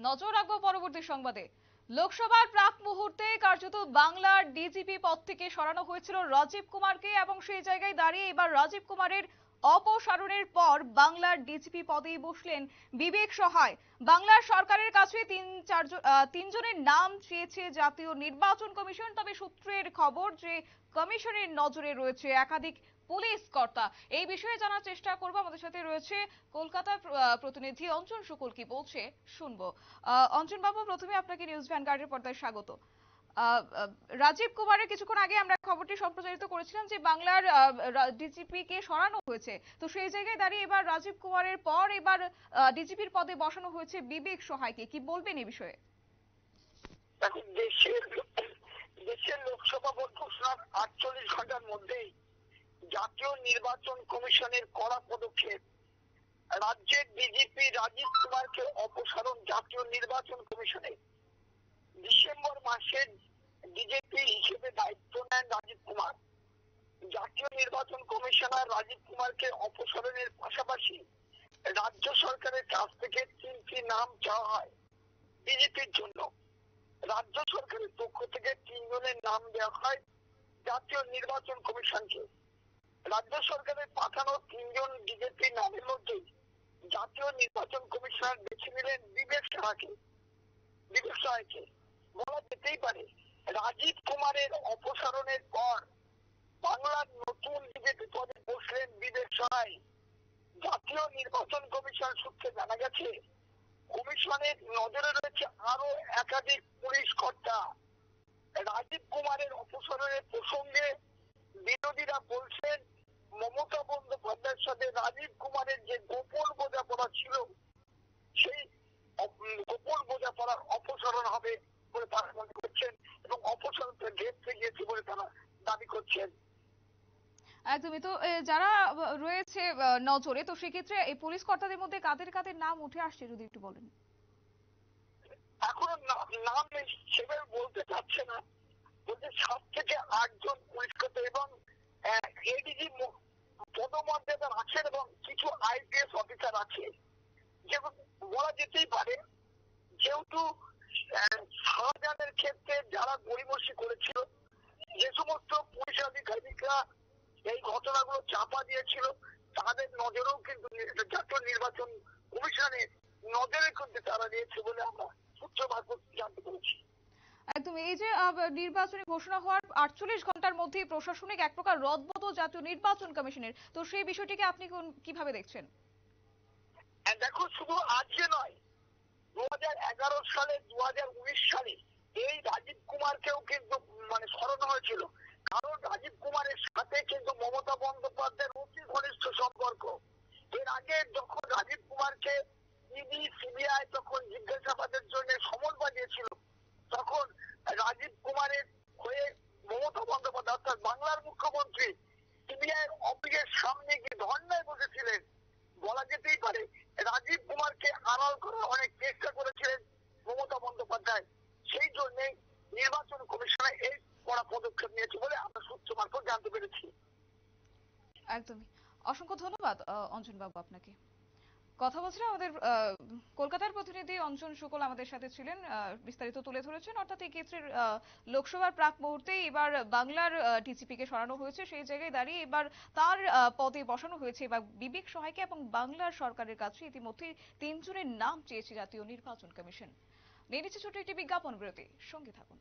নজর রাখবো পরবর্তী সংবাদে। লোকসভার প্রাক মুহূর্তে কার্যত বাংলার ডিজিপি পদ থেকে সরানো হয়েছিল রাজীব কুমারকে, এবং সেই জায়গায় দাঁড়িয়ে এবার রাজীব কুমারের অপসারণের পর বাংলার ডিজিপি পদে বসলেন বিবেক সহায়। বাংলার সরকারের কাছে তিনজনের নাম চেয়েছে জাতীয় নির্বাচন কমিশন। তবে সূত্রের খবর যে কমিশনের নজরে রয়েছে একাধিক পুলিশ কর্তা। এই বিষয়ে জানার চেষ্টা করব, আমাদের সাথে রয়েছে কলকাতার প্রতিনিধি অঞ্জন শুকুল। কি বলছে শুনবো। অঞ্জন বাবু, প্রথমে আপনাকে নিউজ ভ্যানগার্ডের পর্দায় স্বাগত। রাজীব কুমারের কিছুক্ষণ আগে আমরা খবরটি সম্প্রচারিত করেছিলাম যে বাংলার ডিজিপি কে সরানো হয়েছে, তো সেই জায়গায় দাঁড়িয়ে এবার রাজীব কুমারের পর এবার ডিজিপির পদে বসানো হয়েছে বিবেক সহায়কে। কি বলবেন এই বিষয়ে? দেশের লোকসভা ভোট ঘোষণার 48 ঘন্টার মধ্যেই জাতীয় নির্বাচন কমিশনের কড়া পদক্ষেপ। রাজ্যের ডিজিপি রাজীব কুমারকে অপসারণ জাতীয় নির্বাচন কমিশনে। ডিসেম্বর মাসে ডিজিপি হিসেবে দায়িত্ব নেন রাজীব কুমার। জাতীয় নির্বাচন কমিশনার রাজীব কুমারকে অপসারণের পাশাপাশি রাজ্য সরকারের কাছ থেকে 3টি নাম চাওয়া হয় ডিজিপির জন্য। রাজ্য সরকারের পক্ষ থেকে 3 জনের নাম দেওয়া হয় জাতীয় নির্বাচন কমিশনকে। রাজ্য সরকারের পাঠানো 3 জন ডিজিপির নামের মধ্যে জাতীয় নির্বাচন কমিশনার বেছে নিলেন বিবেক সহায়কে। বলা যেতেই পারে রাজীব কুমারের অপসারণের পর বাংলার নতুন ডিজিপি পদে বসলেন বিবেক সহায়। জাতীয় নির্বাচন কমিশন সূত্রে জানা গেছে কমিশনের নজরে রয়েছে আরো একাধিক পুলিশ কর্তা। রাজীব কুমারের অপসারণের প্রসঙ্গে বিরোধীরা বলছেন মমতা বন্দ্যোপাধ্যায়ের সাথে রাজীব কুমারের যে গোপন বোঝাপড়া ছিল, সেই গোপন বোঝাপড়ার অপসারণ হবে বলে তারা মনে করছেন এবং অপসারণটা ঘেঁটতে গিয়েছে বলে তারা দাবি করছেন। একদমই। তো যারা রয়েছে নজরে, তো সেক্ষেত্রে এই পুলিশ কর্তাদের মধ্যে কাদের কাদের নাম উঠে আসছে যদি একটু বলেন। এখনো নাম সেভাবে বলতে চাচ্ছে না, বলছে 7 থেকে 8 জন পুলিশ কর্তা এবং এডিজি পদমর্যাদার আছেন এবং কিছু আইপিএস অফিসার আছে। যেমন বলা যেতেই পারে যেহেতু শাহজাহানের ক্ষেত্রে যারা গড়িমসি করেছিল, যে সমস্ত পুলিশ আধিকারিকরা এই ঘটনাগুলো চাপা দিয়েছিল, তাদের নজরেও কিন্তু জাতীয় নির্বাচন কমিশনের নজরে কিন্তু তারা নিয়েছে বলে আমরা সূত্র মারফত জানতে পেরেছি। একদম। এই যে নির্বাচনী ঘোষণা হওয়ার 48 ঘন্টার মধ্যে প্রশাসনিক এক প্রকার রদবদল জাতীয় নির্বাচন কমিশনের, তো সেই বিষয়টিকে আপনি কিভাবে দেখছেন? দেখো, শুধু আজকে নয়, 2011 সালে 2019 সালে এই রাজীব কুমারকেও কিন্তু সরানো হয়েছিল। কারণ রাজীব কুমারের সাথে কিন্তু মমতা বন্দ্যোপাধ্যায়ের অতি ঘনিষ্ঠ সম্পর্ক। এর আগে যখন রাজীব কুমারকে ইডি সিবিআই যখন জিজ্ঞাসাবাদের জন্য সমন বানিয়েছিল, তখন রাজীব কুমারের হয়ে মমতা বন্দ্যোপাধ্যায় অর্থাৎ বাংলার মুখ্যমন্ত্রী সিবিআই অফিসের সামনে গিয়ে ধর্নায় বসেছিলেন। বলা যেতেই পারে রাজীব কুমারকে আড়াল করার অনেক চেষ্টা করেছিলেন মমতা বন্দ্যোপাধ্যায়। সেই জন্য নির্বাচন কমিশনে এই কড়া পদক্ষেপ নিয়েছে বলে আমরা সূত্র মারফত জানতে পেরেছি। একদমই। অসংখ্য ধন্যবাদ অঞ্জন বাবু আপনাকে। কথা বলছিলাম আমাদের কলকাতার প্রতিনিধি অঞ্জন শুকুল আমাদের সাথে ছিলেন, বিস্তারিত তুলে ধরেছেন। অর্থাৎ এই ক্ষেত্রে লোকসভার প্রাক মুহূর্তেই এবার বাংলার ডিজিপি কে সরানো হয়েছে, সেই জায়গায় দাঁড়িয়ে এবার তার পদে বসানো হয়েছে এবার বিবেক সহায়কে, এবং বাংলার সরকারের কাছে ইতিমধ্যে 3 জনের নাম চেয়েছে জাতীয় নির্বাচন কমিশন। নিয়ে নিচ্ছে ছোট একটি বিজ্ঞাপন বিরতি, সঙ্গে থাকুন।